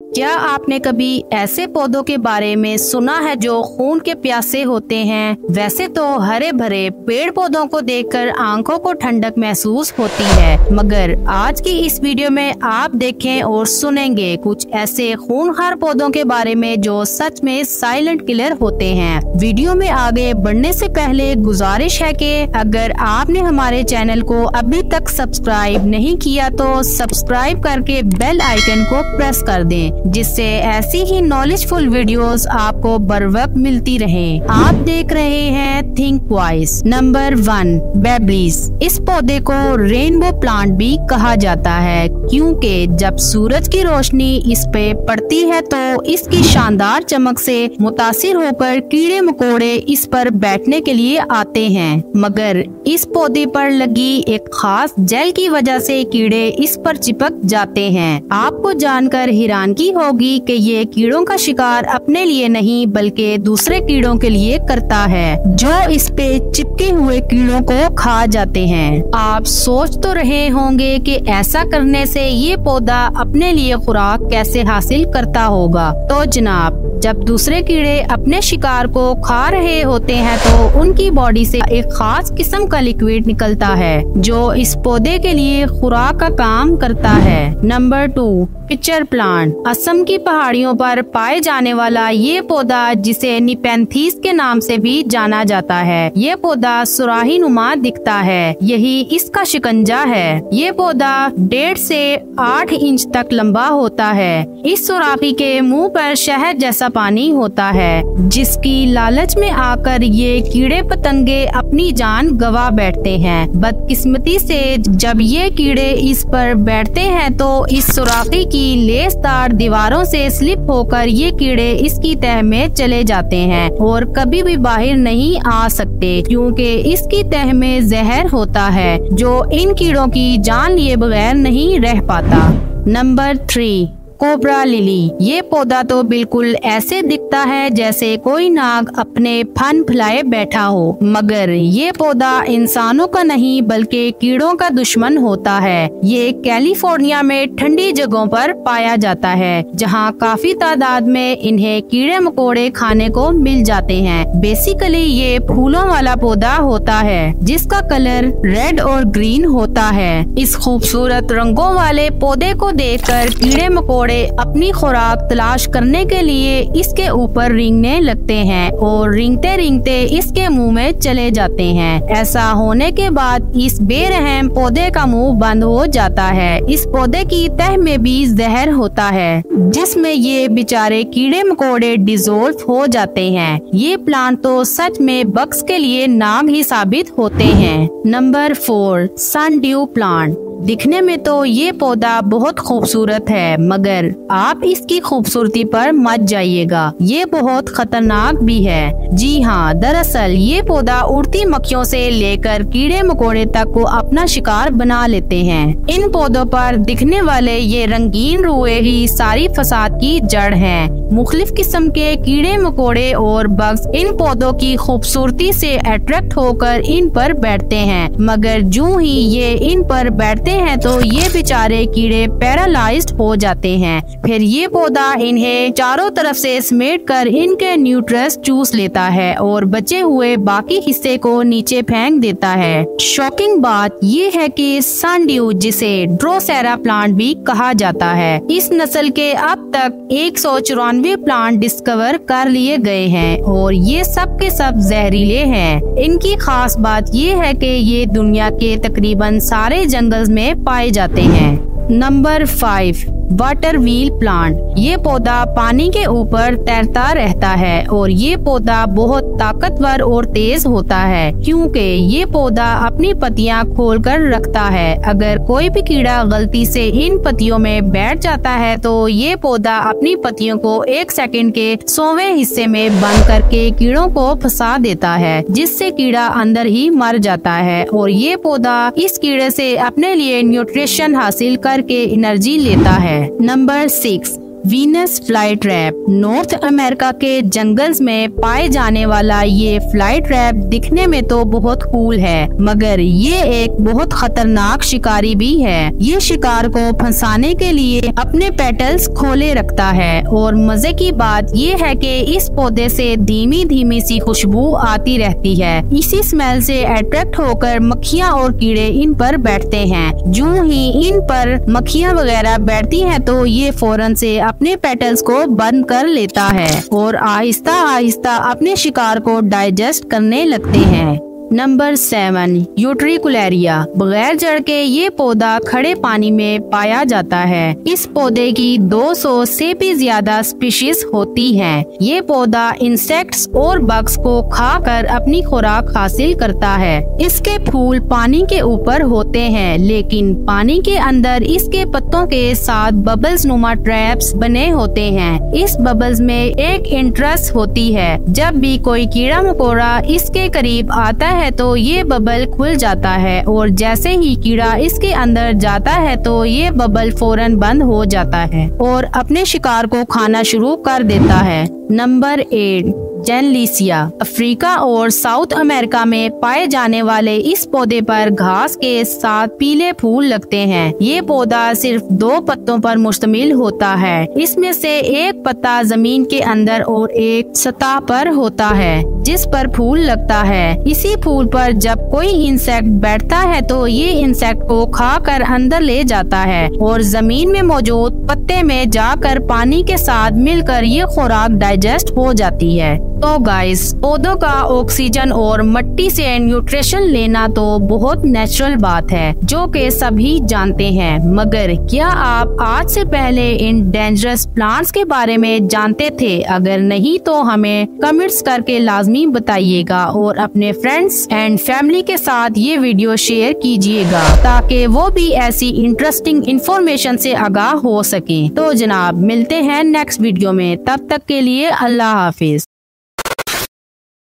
क्या आपने कभी ऐसे पौधों के बारे में सुना है जो खून के प्यासे होते हैं? वैसे तो हरे भरे पेड़ पौधों को देखकर आंखों को ठंडक महसूस होती है, मगर आज की इस वीडियो में आप देखें और सुनेंगे कुछ ऐसे खूनखार पौधों के बारे में जो सच में साइलेंट किलर होते हैं। वीडियो में आगे बढ़ने से पहले गुजारिश है कि अगर आपने हमारे चैनल को अभी तक सब्सक्राइब नहीं किया तो सब्सक्राइब करके बेल आइकन को प्रेस कर दें, जिससे ऐसी ही नॉलेजफुल वीडियोस आपको बर वक्त मिलती रहे। आप देख रहे हैं थिंक वाइज। नंबर 1, बेबलीज। इस पौधे को रेनबो प्लांट भी कहा जाता है क्योंकि जब सूरज की रोशनी इस पे पड़ती है तो इसकी शानदार चमक से मुतासिर होकर कीड़े मकोड़े इस पर बैठने के लिए आते हैं, मगर इस पौधे पर लगी एक खास जेल की वजह से कीड़े इस पर चिपक जाते हैं। आपको जानकर हैरानगी होगी कि ये कीड़ों का शिकार अपने लिए नहीं बल्कि दूसरे कीड़ों के लिए करता है जो इस पे चिपके हुए कीड़ों को खा जाते हैं। आप सोच तो रहे होंगे कि ऐसा करने से ये पौधा अपने लिए खुराक कैसे हासिल करता होगा। तो जनाब, जब दूसरे कीड़े अपने शिकार को खा रहे होते हैं तो उनकी बॉडी से एक खास किस्म का लिक्विड निकलता है जो इस पौधे के लिए खुराक का काम करता है। Number 2, pitcher plant. असम की पहाड़ियों पर पाए जाने वाला ये पौधा, जिसे निपेंथीस के नाम से भी जाना जाता है, ये पौधा सुराही नुमा दिखता है, यही इसका शिकंजा है। ये पौधा 1.5 से 8 इंच तक लंबा होता है। इस सुराही के मुंह पर शहद जैसा पानी होता है, जिसकी लालच में आकर ये कीड़े पतंगे अपनी जान गवा बैठते हैं। बदकिस्मती से जब ये कीड़े इस पर बैठते हैं तो इस सुराही की लेसदार दीवारों से स्लिप होकर ये कीड़े इसकी तह में चले जाते हैं और कभी भी बाहर नहीं आ सकते क्योंकि इसकी तह में जहर होता है जो इन कीड़ों की जान लिए बगैर नहीं रह पाता। Number 3, cobra lily. ये पौधा तो बिल्कुल ऐसे दिखता है जैसे कोई नाग अपने फन फैलाए बैठा हो, मगर ये पौधा इंसानों का नहीं बल्कि कीड़ों का दुश्मन होता है। ये कैलिफोर्निया में ठंडी जगहों पर पाया जाता है जहाँ काफी तादाद में इन्हें कीड़े मकोड़े खाने को मिल जाते हैं। बेसिकली ये फूलों वाला पौधा होता है जिसका कलर रेड और ग्रीन होता है। इस खूबसूरत रंगों वाले पौधे को देखकर कीड़े मकोड़े अपनी खुराक तलाश करने के लिए इसके ऊपर रेंगने लगते हैं और रेंगते रेंगते इसके मुंह में चले जाते हैं। ऐसा होने के बाद इस बेरहम पौधे का मुंह बंद हो जाता है। इस पौधे की तह में भी जहर होता है जिसमें ये बेचारे कीड़े मकोड़े डिसॉल्व हो जाते हैं। ये प्लांट तो सच में बग्स के लिए नाग ही साबित होते हैं। Number 4, sundew plant. दिखने में तो ये पौधा बहुत खूबसूरत है, मगर आप इसकी खूबसूरती पर मत जाइएगा, ये बहुत खतरनाक भी है। जी हाँ, दरअसल ये पौधा उड़ती मक्खियों से लेकर कीड़े मकोड़े तक को अपना शिकार बना लेते हैं। इन पौधों पर दिखने वाले ये रंगीन रुए ही सारी फसाद की जड़ हैं। मुख्तलिफ किस्म के कीड़े मकोड़े और बग्स इन पौधों की खूबसूरती से अट्रैक्ट होकर इन पर बैठते हैं, मगर जूं ही ये इन पर बैठते हैं तो ये बेचारे कीड़े पैरालाइज्ड हो जाते हैं। फिर ये पौधा इन्हें चारों तरफ से समेट कर इनके न्यूट्रिएंट्स चूस लेता है और बचे हुए बाकी हिस्से को नीचे फेंक देता है। शॉकिंग बात ये है कि सनड्यू, जिसे ड्रोसेरा प्लांट भी कहा जाता है, इस नस्ल के अब तक 194 प्लांट डिस्कवर कर लिए गए हैं और ये सब के सब जहरीले हैं। इनकी खास बात ये है कि ये दुनिया के तकरीबन सारे जंगल में पाए जाते हैं। Number 5, water wheel plant. ये पौधा पानी के ऊपर तैरता रहता है और ये पौधा बहुत ताकतवर और तेज होता है क्योंकि ये पौधा अपनी पत्तियां खोलकर रखता है। अगर कोई भी कीड़ा गलती से इन पत्तियों में बैठ जाता है तो ये पौधा अपनी पत्तियों को 1 सेकंड के 100वें हिस्से में बंद करके कीड़ों को फंसा देता है, जिससे कीड़ा अंदर ही मर जाता है और ये पौधा इस कीड़े से अपने लिए न्यूट्रिशन हासिल करके एनर्जी लेता है। Number 6, Venus fly trap north America के जंगल्स में पाए जाने वाला ये फ्लाई ट्रैप दिखने में तो बहुत कूल है, मगर ये एक बहुत खतरनाक शिकारी भी है। ये शिकार को फंसाने के लिए अपने पेटल्स खोले रखता है और मजे की बात ये है कि इस पौधे से धीमी धीमी सी खुशबू आती रहती है। इसी स्मेल से अट्रैक्ट होकर मक्खियाँ और कीड़े इन पर बैठते हैं। जो ही इन पर मक्खियाँ वगैरह बैठती हैं तो ये फौरन से अपने पेटल्स को बंद कर लेता है और आहिस्ता आहिस्ता अपने शिकार को डाइजेस्ट करने लगते हैं। नंबर 7 यूट्रिकुलेरिया बगैर जड़ के ये पौधा खड़े पानी में पाया जाता है। इस पौधे की 200 से भी ज्यादा स्पीशीज होती हैं। ये पौधा इंसेक्ट्स और बग्स को खाकर अपनी खुराक हासिल करता है। इसके फूल पानी के ऊपर होते हैं, लेकिन पानी के अंदर इसके पत्तों के साथ बबल्स नुमा ट्रैप्स बने होते हैं। इस बबल्स में एक इंटरेस्ट होती है। जब भी कोई कीड़ा मकोड़ा इसके करीब आता है तो ये बबल खुल जाता है और जैसे ही कीड़ा इसके अंदर जाता है तो ये बबल फौरन बंद हो जाता है और अपने शिकार को खाना शुरू कर देता है। नंबर 8 जेनलिसिया अफ्रीका और साउथ अमेरिका में पाए जाने वाले इस पौधे पर घास के साथ पीले फूल लगते हैं। ये पौधा सिर्फ 2 पत्तों पर मुश्तमिल होता है। इसमें से एक पत्ता जमीन के अंदर और एक सतह पर होता है जिस पर फूल लगता है। इसी फूल पर जब कोई इंसेक्ट बैठता है तो ये इंसेक्ट को खाकर अंदर ले जाता है और जमीन में मौजूद पत्ते में जाकर पानी के साथ मिलकर ये खुराक डाइजेस्ट हो जाती है। तो गाइस, पौधों का ऑक्सीजन और मिट्टी से न्यूट्रिशन लेना तो बहुत नेचुरल बात है जो कि सभी जानते हैं, मगर क्या आप आज से पहले इन डेंजरस प्लांट्स के बारे में जानते थे? अगर नहीं तो हमें कमेंट्स करके लाजमी बताइएगा और अपने फ्रेंड्स एंड फैमिली के साथ ये वीडियो शेयर कीजिएगा ताकि वो भी ऐसी इंटरेस्टिंग इंफॉर्मेशन से आगाह हो सके। तो जनाब, मिलते हैं नेक्स्ट वीडियो में, तब तक के लिए अल्लाह हाफिज।